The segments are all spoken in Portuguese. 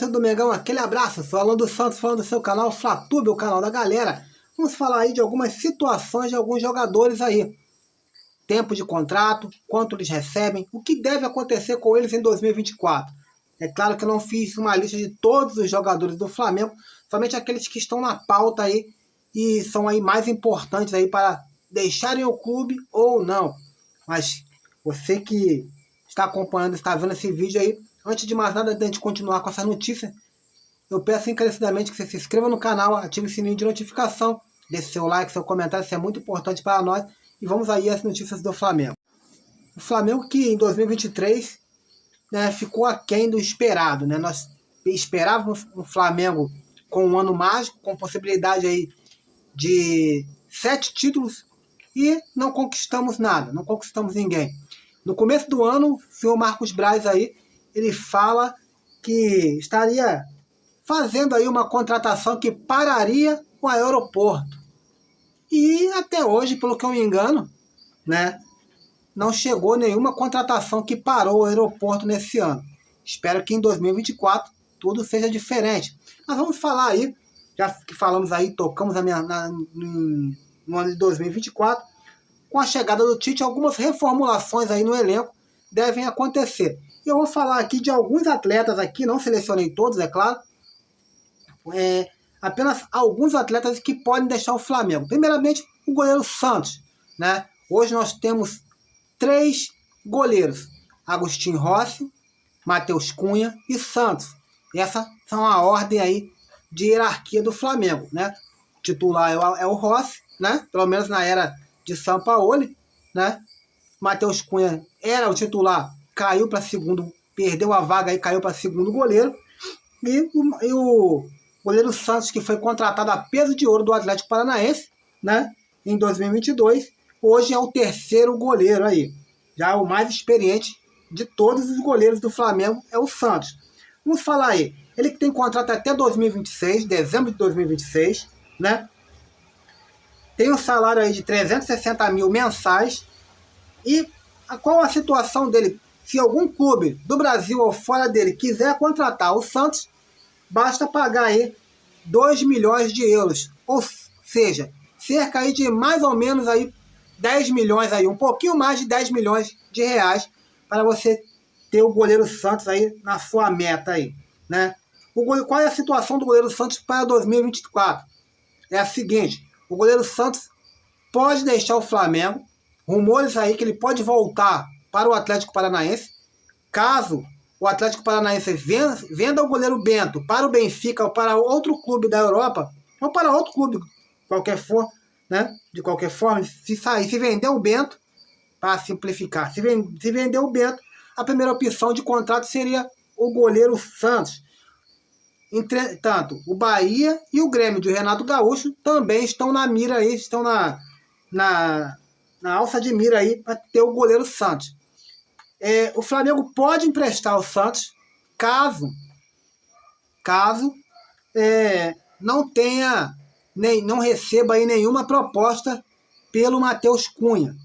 torcedor do Mengão, aquele abraço, sou Alan dos Santos, falando do seu canal Flatube, o canal da galera. Vamos falar aí de algumas situações de alguns jogadores aí. Tempo de contrato, quanto eles recebem, o que deve acontecer com eles em 2024. É claro que eu não fiz uma lista de todos os jogadores do Flamengo, somente aqueles que estão na pauta aí e são aí mais importantes aí para deixarem o clube ou não. Mas você que está acompanhando, está vendo esse vídeo aí, antes de mais nada, antes de continuar com essa notícia, eu peço encarecidamente que você se inscreva no canal, ative o sininho de notificação, deixe seu like, seu comentário, isso é muito importante para nós. E vamos aí às notícias do Flamengo. O Flamengo que em 2023 ficou aquém do esperado. Nós esperávamos um Flamengo com um ano mágico, com possibilidade aí de 7 títulos e não conquistamos nada, não conquistamos ninguém. No começo do ano, o senhor Marcos Braz aí, ele fala que estaria fazendo aí uma contratação que pararia o aeroporto. E até hoje, pelo que eu me engano, não chegou nenhuma contratação que parou o aeroporto nesse ano. Espero que em 2024 tudo seja diferente. Mas vamos falar aí, já que falamos aí, tocamos no ano de 2024, com a chegada do Tite, algumas reformulações aí no elenco devem acontecer. E eu vou falar aqui de alguns atletas aqui, não selecionei todos, é claro, apenas alguns atletas que podem deixar o Flamengo. Primeiramente, o goleiro Santos. Hoje nós temos 3 goleiros: Agostinho Rossi, Matheus Cunha e Santos. Essa são a ordem aí de hierarquia do Flamengo. O titular é o Rossi, pelo menos na era de Sampaoli. Matheus Cunha era o titular, caiu para segundo, perdeu a vaga e caiu para segundo goleiro. E o goleiro Santos, que foi contratado a peso de ouro do Atlético Paranaense, em 2022, hoje é o 3º goleiro aí. Já o mais experiente de todos os goleiros do Flamengo é o Santos. Vamos falar aí. Ele que tem contrato até 2026, dezembro de 2026, Tem um salário aí de 360 mil mensais. E qual a situação dele? Se algum clube do Brasil ou fora dele quiser contratar o Santos, basta pagar aí 2 milhões de euros. Ou seja, cerca aí de mais ou menos aí 10 milhões aí, um pouquinho mais de 10 milhões de reais para você ter o goleiro Santos aí na sua meta aí, Qual é a situação do goleiro Santos para 2024? É a seguinte: o goleiro Santos pode deixar o Flamengo, rumores aí que ele pode voltar para o Atlético Paranaense, caso o Atlético Paranaense venda o goleiro Bento para o Benfica ou para outro clube da Europa, ou para outro clube qualquer for, de qualquer forma, se vender o Bento, para simplificar, se vender o Bento, a primeira opção de contrato seria o goleiro Santos. Entretanto, o Bahia e o Grêmio de Renato Gaúcho também estão na mira aí, estão na alça de mira aí para ter o goleiro Santos. O Flamengo pode emprestar o Santos caso não receba aí nenhuma proposta pelo Matheus Cunha.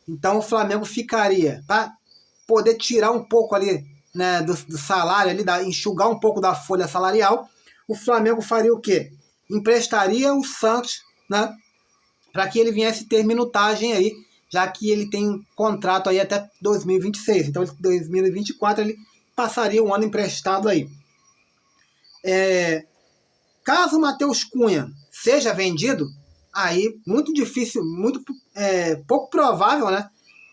Então o Flamengo ficaria, para poder tirar um pouco ali do salário, ali, enxugar um pouco da folha salarial, o Flamengo faria o quê? Emprestaria o Santos, para que ele viesse ter minutagem aí, já que ele tem contrato aí até 2026. Então, em 2024 ele passaria um ano emprestado aí. Caso o Matheus Cunha seja vendido, aí muito difícil, pouco provável,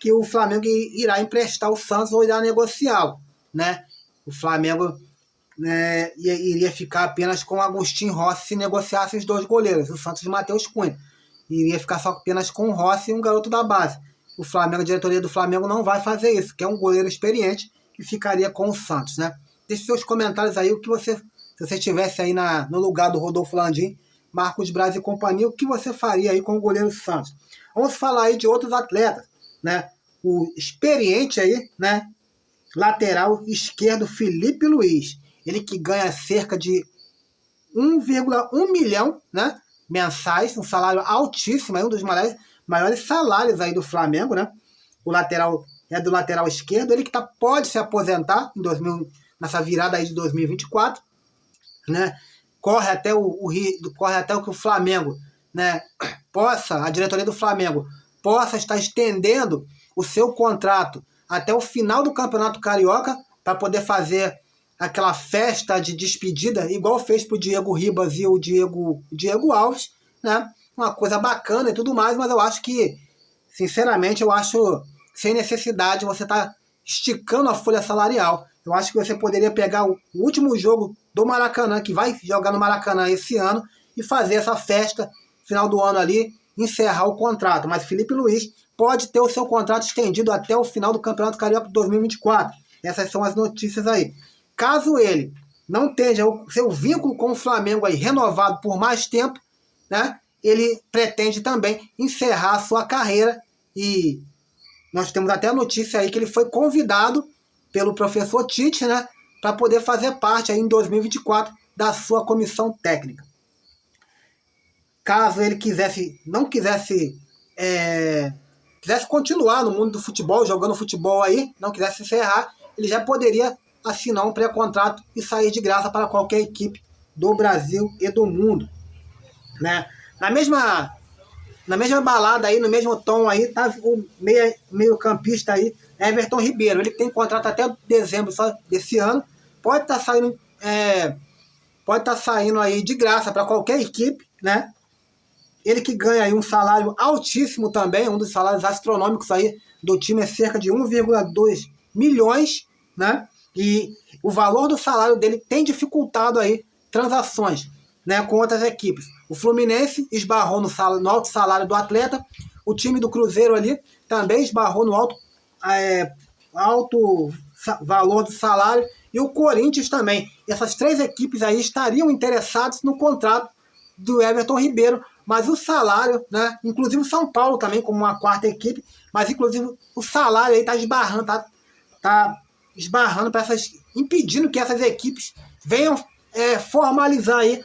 que o Flamengo irá emprestar o Santos ou irá negociá-lo, O Flamengo iria ficar apenas com o Agostinho Rossi se negociasse os 2 goleiros, o Santos e o Matheus Cunha. Iria ficar só apenas com o Rossi e um garoto da base. O Flamengo, a diretoria do Flamengo não vai fazer isso, que é um goleiro experiente que ficaria com o Santos, Deixe seus comentários aí, o que se você estivesse aí no lugar do Rodolfo Landim, Marcos Braz e companhia, o que você faria aí com o goleiro Santos? Vamos falar aí de outros atletas, O experiente aí, lateral esquerdo Felipe Luiz, ele que ganha cerca de 1,1 milhão, mensais, um salário altíssimo, um dos maiores salários aí do Flamengo, O lateral é do lateral esquerdo, ele que pode se aposentar nessa virada aí de 2024, né? Corre até o que o Flamengo, né, a diretoria do Flamengo possa estar estendendo o seu contrato até o final do Campeonato Carioca para poder fazer aquela festa de despedida, igual fez para o Diego Ribas e o Diego Alves, né? Uma coisa bacana e tudo mais, mas eu acho que, sinceramente, eu acho sem necessidade você estar esticando a folha salarial. Eu acho que você poderia pegar o último jogo do Maracanã, que vai jogar no Maracanã esse ano, e fazer essa festa, final do ano ali, encerrar o contrato. Mas Felipe Luiz pode ter o seu contrato estendido até o final do Campeonato Carioca de 2024. Essas são as notícias aí. Caso ele não tenha o seu vínculo com o Flamengo aí renovado por mais tempo, né, ele pretende também encerrar a sua carreira, e nós temos até a notícia aí que ele foi convidado pelo professor Tite, né, para poder fazer parte aí em 2024 da sua comissão técnica. Caso ele quisesse continuar no mundo do futebol, jogando futebol aí, não quisesse encerrar, ele já poderia assinar um pré-contrato e sair de graça para qualquer equipe do Brasil e do mundo, né? Na mesma balada aí, no mesmo tom aí, tá o meio-campista aí, Everton Ribeiro. Ele tem contrato até dezembro só desse ano. Pode estar saindo aí de graça para qualquer equipe, né? Ele que ganha aí um salário altíssimo também, um dos salários astronômicos aí do time é cerca de 1,2 milhões, né? E o valor do salário dele tem dificultado aí transações, né, com outras equipes. O Fluminense esbarrou no alto salário do atleta, o time do Cruzeiro ali também esbarrou no alto valor do salário, e o Corinthians também. Essas três equipes aí estariam interessadas no contrato do Everton Ribeiro, mas o salário, né, inclusive o São Paulo também como uma quarta equipe, mas inclusive o salário aí está esbarrando para impedindo que essas equipes venham formalizar aí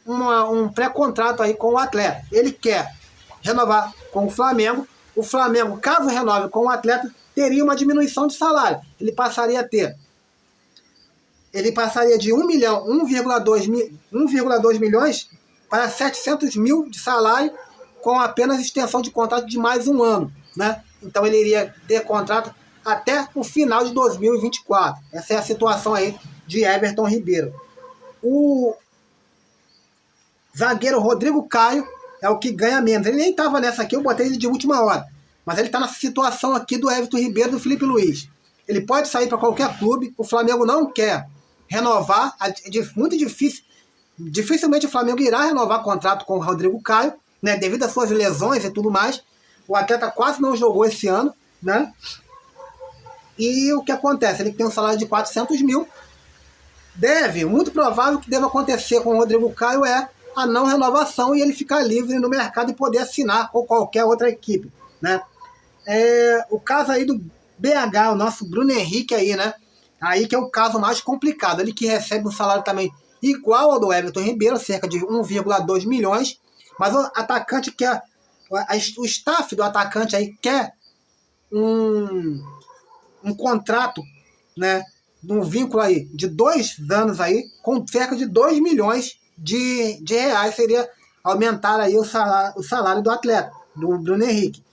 um pré-contrato aí com o atleta. Ele quer renovar com o Flamengo. O Flamengo, caso renove com o atleta, teria uma diminuição de salário. Ele passaria de 1,2 milhões para 700 mil de salário, com apenas extensão de contrato de mais um ano, né? Então ele iria ter contrato até o final de 2024. Essa é a situação aí de Everton Ribeiro. O zagueiro Rodrigo Caio é o que ganha menos. Ele nem estava nessa aqui, eu botei ele de última hora. Mas ele está nessa situação aqui do Everton Ribeiro e do Felipe Luiz. Ele pode sair para qualquer clube, o Flamengo não quer renovar, é muito difícil. Dificilmente o Flamengo irá renovar contrato com o Rodrigo Caio, né, devido às suas lesões e tudo mais. O atleta quase não jogou esse ano, né? E o que acontece? Ele tem um salário de 400 mil. Muito provável que deva acontecer com o Rodrigo Caio é a não renovação e ele ficar livre no mercado e poder assinar com qualquer outra equipe, né? O caso aí do BH, o nosso Bruno Henrique aí, né? Aí que é o caso mais complicado. Ele que recebe um salário também igual ao do Everton Ribeiro, cerca de 1,2 milhões, mas o atacante quer, o staff do atacante aí quer um contrato, né, um vínculo aí de 2 anos aí, com cerca de 2 milhões de reais, seria aumentar aí o salário do atleta, do Bruno Henrique.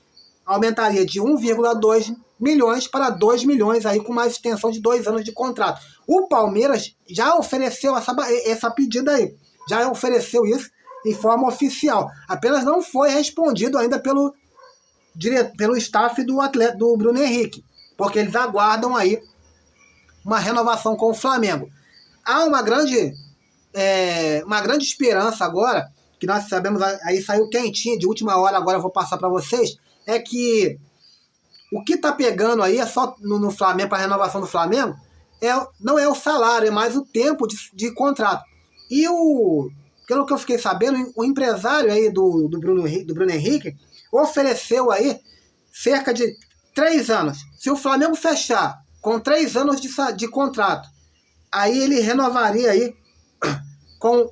Aumentaria de 1,2 milhões para 2 milhões aí, com mais extensão de 2 anos de contrato. O Palmeiras já ofereceu essa pedida aí, já ofereceu isso em forma oficial, apenas não foi respondido ainda pelo staff do atleta, do Bruno Henrique, porque eles aguardam aí uma renovação com o Flamengo. Há uma grande esperança agora, que nós sabemos, aí saiu quentinha de última hora, agora eu vou passar para vocês, é que o que está pegando aí é só no Flamengo, para a renovação do Flamengo, não é o salário, é mais o tempo de contrato. E pelo que eu fiquei sabendo, o empresário aí do Bruno Henrique ofereceu aí cerca de 3 anos. Se o Flamengo fechar com 3 anos de contrato, aí ele renovaria aí com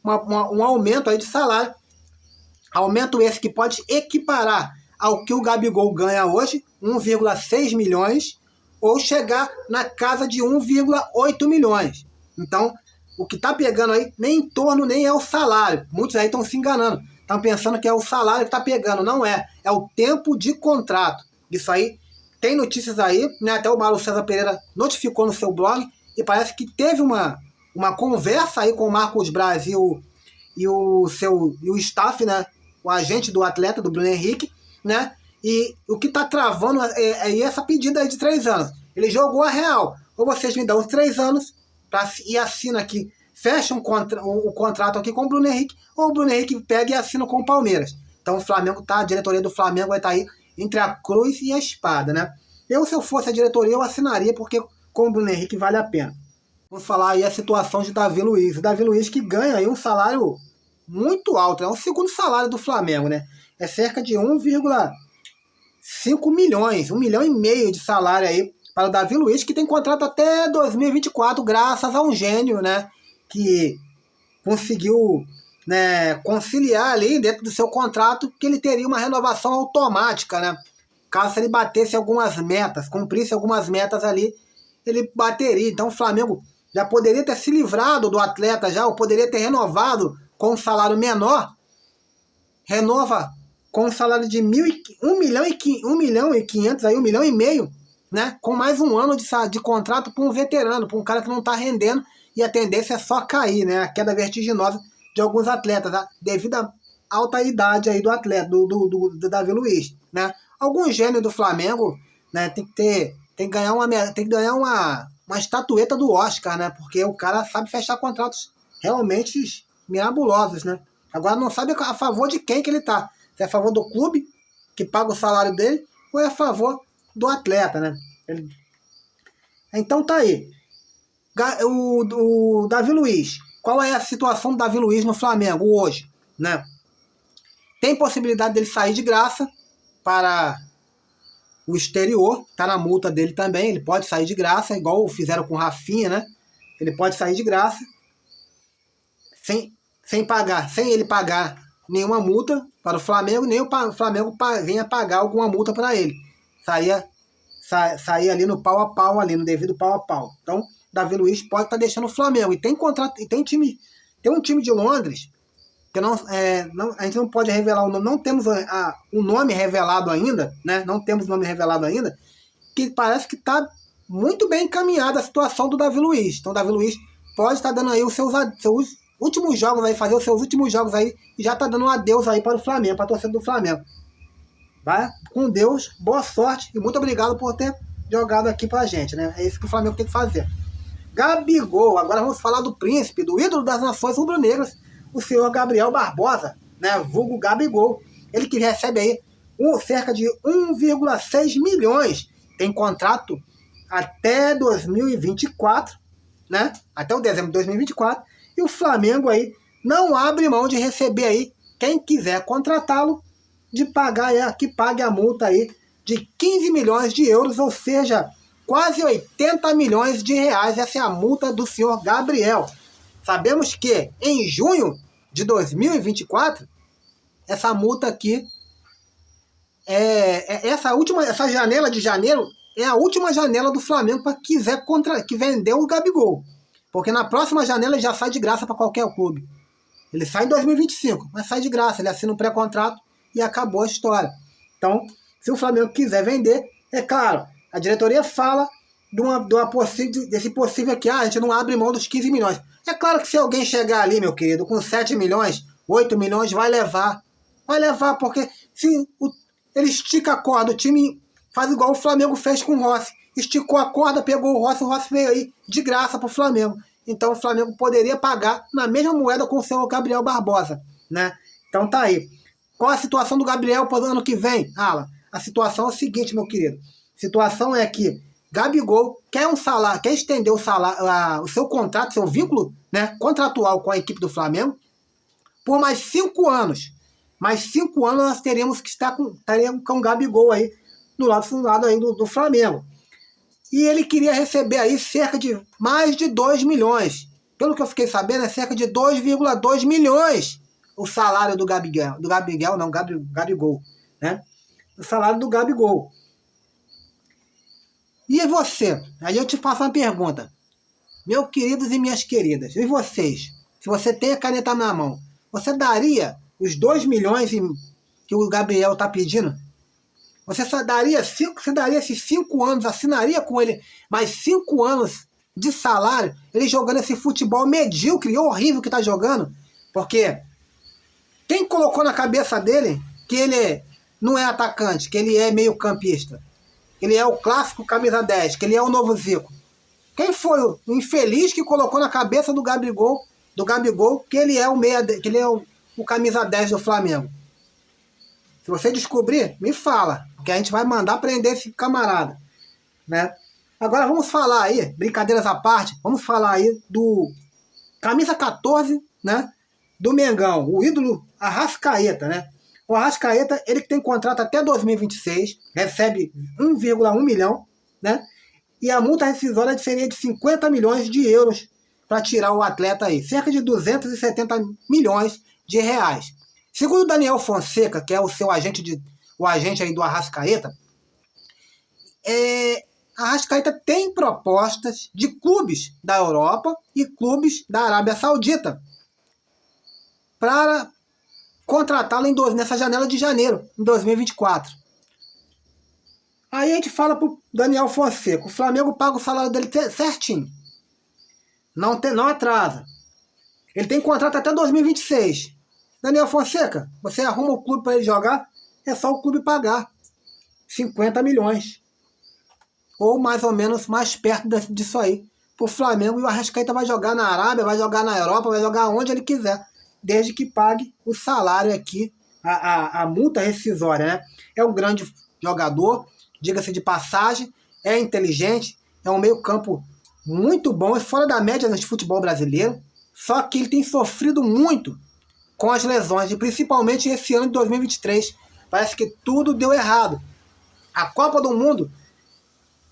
um aumento aí de salário. Aumento esse que pode equiparar ao que o Gabigol ganha hoje, 1,6 milhões, ou chegar na casa de 1,8 milhões. Então, o que tá pegando aí nem em torno nem é o salário. Muitos aí estão se enganando. Estão pensando que é o salário que tá pegando. Não é. É o tempo de contrato. Isso aí tem notícias aí, né? Até o Mauro César Pereira notificou no seu blog e parece que teve uma conversa aí com o Marcos Braz e o staff, né? O agente do atleta, do Bruno Henrique, né? E o que tá travando é essa pedida aí de 3 anos. Ele jogou a real. Ou vocês me dão os 3 anos e assina aqui, fecha o contrato aqui com o Bruno Henrique, ou o Bruno Henrique pega e assina com o Palmeiras. Então o Flamengo tá, a diretoria do Flamengo vai estar aí entre a cruz e a espada, né? Se eu fosse a diretoria, eu assinaria, porque com o Bruno Henrique vale a pena. Vamos falar aí a situação de Davi Luiz. O Davi Luiz que ganha aí um salário muito alto, é o segundo salário do Flamengo, né? É cerca de 1,5 milhões, 1,5 milhão de salário aí para o Davi Luiz, que tem contrato até 2024, graças a um gênio, né? Que conseguiu, né, conciliar ali dentro do seu contrato que ele teria uma renovação automática, né? Caso ele batesse algumas metas, cumprisse algumas metas ali, ele bateria. Então o Flamengo já poderia ter se livrado do atleta já, ou poderia ter renovado com um salário menor, renova com um salário de 1 milhão e 500, aí 1,5 milhão, né? Com mais um ano de contrato para um veterano, para um cara que não está rendendo, e a tendência é só cair, né? A queda vertiginosa de alguns atletas, tá? Devido à alta idade aí do atleta, do Davi Luiz, né? Algum gênio do Flamengo, né? Tem que ganhar uma estatueta do Oscar, né? Porque o cara sabe fechar contratos realmente mirabulosos, né? Agora não sabe a favor de quem que ele tá. Se é a favor do clube, que paga o salário dele, ou é a favor do atleta, né? Então tá aí. O Davi Luiz. Qual é a situação do Davi Luiz no Flamengo hoje, né? Tem possibilidade dele sair de graça para o exterior. Tá na multa dele também. Ele pode sair de graça, igual fizeram com o Rafinha, né? Ele pode sair de graça sem ele pagar nenhuma multa para o Flamengo, nem o Flamengo venha pagar alguma multa para ele. Sair ali no pau a pau, ali no devido pau a pau. Então, Davi Luiz pode estar deixando o Flamengo. E tem contrato, e tem um time de Londres que a gente não pode revelar o nome, não temos o nome revelado ainda, né? Não temos o nome revelado ainda, que parece que está muito bem encaminhada a situação do Davi Luiz. Então, o Davi Luiz pode estar dando aí os seus últimos jogos aí, fazer os seus últimos jogos aí, e já tá dando um adeus aí para o Flamengo, para a torcida do Flamengo. Vai? Com Deus, boa sorte e muito obrigado por ter jogado aqui pra gente, né? É isso que o Flamengo tem que fazer. Gabigol, agora vamos falar do príncipe, do ídolo das nações rubro-negras, o senhor Gabriel Barbosa, né? Vulgo Gabigol. Ele que recebe aí cerca de 1,6 milhões. Tem contrato até 2024, né? Até o dezembro de 2024. E o Flamengo aí não abre mão de receber aí quem quiser contratá-lo, de pagar, que pague a multa aí de 15 milhões de euros, ou seja, quase 80 milhões de reais. Essa é a multa do senhor Gabriel. Sabemos que em junho de 2024, essa multa aqui, essa janela de janeiro é a última janela do Flamengo para quiser que vender o Gabigol. Porque na próxima janela ele já sai de graça para qualquer clube. Ele sai em 2025, mas sai de graça. Ele assina um pré-contrato e acabou a história. Então, se o Flamengo quiser vender, é claro, a diretoria fala desse possível aqui, a gente não abre mão dos 15 milhões. É claro que se alguém chegar ali, meu querido, com 7 milhões, 8 milhões, vai levar. Vai levar, porque se ele estica a corda, o time faz igual o Flamengo fez com o Rossi. Esticou a corda, pegou o Rossi veio aí de graça para o Flamengo. Então o Flamengo poderia pagar na mesma moeda com o seu Gabriel Barbosa, né? Então tá aí. Qual a situação do Gabriel para o ano que vem, Alan? A situação é a seguinte, meu querido. A situação é que Gabigol quer estender o seu contrato, seu vínculo, né, contratual com a equipe do Flamengo por mais 5 anos. Mais 5 anos nós teremos que estar com o Gabigol aí do lado aí do Flamengo. E ele queria receber aí cerca de mais de 2 milhões. Pelo que eu fiquei sabendo, é cerca de 2,2 milhões o salário do Gabigol, né? O salário do Gabigol. E você? Aí eu te faço uma pergunta. Meus queridos e minhas queridas, e vocês? Se você tem a caneta na mão, você daria os 2 milhões que o Gabriel está pedindo? Você só daria você daria esses 5 anos, assinaria com ele mais 5 anos de salário, ele jogando esse futebol medíocre e horrível que está jogando? Porque quem colocou na cabeça dele que ele não é atacante, que ele é meio campista, que ele é o clássico camisa 10, que ele é o novo Zico? Quem foi o infeliz que colocou na cabeça do Gabigol que ele é o que ele é o camisa 10 do Flamengo? Se você descobrir, me fala, porque a gente vai mandar prender esse camarada, né? Agora vamos falar aí, brincadeiras à parte, vamos falar aí do camisa 14, né? Do Mengão, o ídolo Arrascaeta, né? O Arrascaeta, ele que tem contrato até 2026, recebe 1,1 milhão, né? E a multa rescisória seria de 50 milhões de euros para tirar o atleta aí, cerca de 270 milhões de reais. Segundo o Daniel Fonseca, que é o seu agente, o agente aí do Arrascaeta, a Arrascaeta tem propostas de clubes da Europa e clubes da Arábia Saudita para contratá-lo nessa janela de janeiro, em 2024. Aí a gente fala pro Daniel Fonseca, o Flamengo paga o salário dele certinho. Não atrasa. Ele tem contrato até 2026. Daniel Fonseca, você arruma o clube para ele jogar, é só o clube pagar 50 milhões. Ou mais ou menos mais perto disso aí. Pro Flamengo, e o Arrascaeta vai jogar na Arábia, vai jogar na Europa, vai jogar onde ele quiser, desde que pague o salário aqui, a multa rescisória, né? É um grande jogador, diga-se de passagem, é inteligente, é um meio-campo muito bom, é fora da média no futebol brasileiro, só que ele tem sofrido muito com as lesões, e principalmente esse ano de 2023. Parece que tudo deu errado. A Copa do Mundo,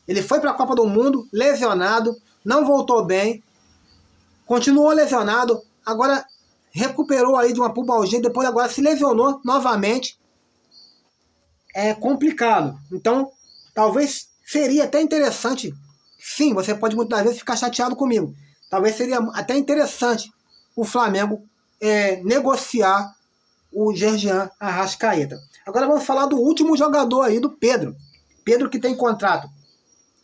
ele foi para a Copa do Mundo lesionado, não voltou bem, continuou lesionado, agora recuperou aí de uma pubalgia, depois agora se lesionou novamente. É complicado. Então, talvez seria até interessante, sim, você pode muitas vezes ficar chateado comigo, talvez seria até interessante o Flamengo negociar o Gerjan Arrascaeta. Agora vamos falar do último jogador aí, do Pedro. Pedro, que tem contrato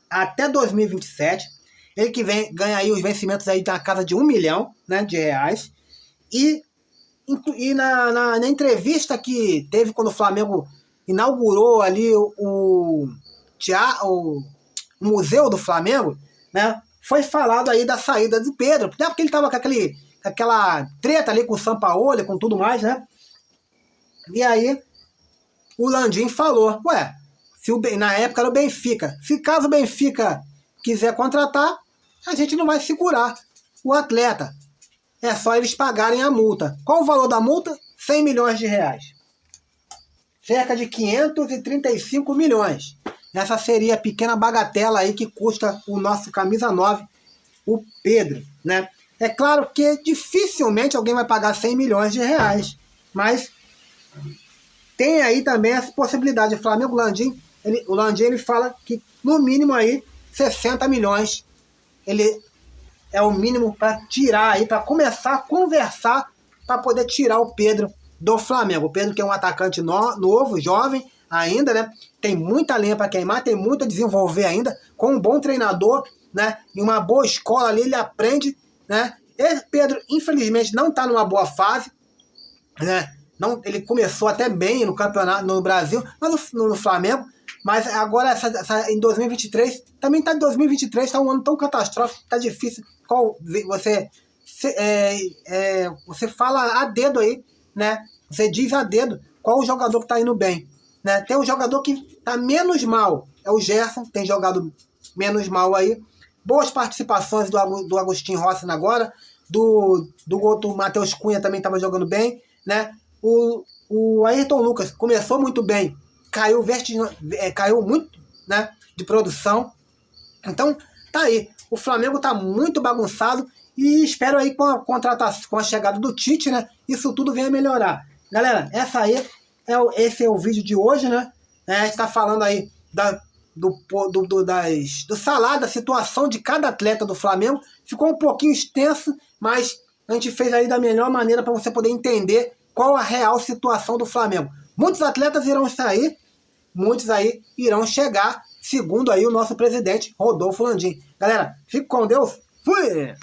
até 2027, ele que ganha aí os vencimentos aí na casa de 1 milhão, né, de reais, e na entrevista que teve quando o Flamengo inaugurou ali o Museu do Flamengo, né, foi falado aí da saída do Pedro, até porque ele estava com aquela treta ali com o Sampaoli, com tudo mais, né? E aí o Landim falou, na época era o Benfica, se caso o Benfica quiser contratar, a gente não vai segurar o atleta, é só eles pagarem a multa. Qual o valor da multa? 100 milhões de reais, cerca de 535 milhões. Essa seria a pequena bagatela aí que custa o nosso camisa 9, o Pedro, né? É claro que dificilmente alguém vai pagar 100 milhões de reais, mas tem aí também essa possibilidade. O Flamengo, o Landim, ele fala que no mínimo aí 60 milhões ele é o mínimo para tirar aí, para começar a conversar, para poder tirar o Pedro do Flamengo. O Pedro, que é um atacante novo, jovem ainda, né? Tem muita lenha para queimar, tem muito a desenvolver ainda, com um bom treinador, né? E uma boa escola ali, ele aprende, né? Esse Pedro, infelizmente, não está numa boa fase, né? Não, ele começou até bem no campeonato no Brasil, mas no Flamengo, mas agora em 2023, também está em 2023, está um ano tão catastrófico, está difícil. Você fala a dedo aí, né? Você diz a dedo qual o jogador que está indo bem, né? Tem um jogador que está menos mal, é o Gerson, tem jogado menos mal aí. Boas participações do Agostinho Rossi agora, do outro Matheus Cunha também estava jogando bem, né? O Ayrton Lucas começou muito bem, caiu muito, né, de produção. Então, tá aí. O Flamengo tá muito bagunçado e espero aí com a chegada do Tite, né, isso tudo venha melhorar. Galera, esse é o vídeo de hoje, né? A gente tá falando aí do salário, da situação de cada atleta do Flamengo. Ficou um pouquinho extenso, mas a gente fez aí da melhor maneira para você poder entender qual a real situação do Flamengo. Muitos atletas irão sair, muitos aí irão chegar, segundo aí o nosso presidente Rodolfo Landim. Galera, fique com Deus. Fui!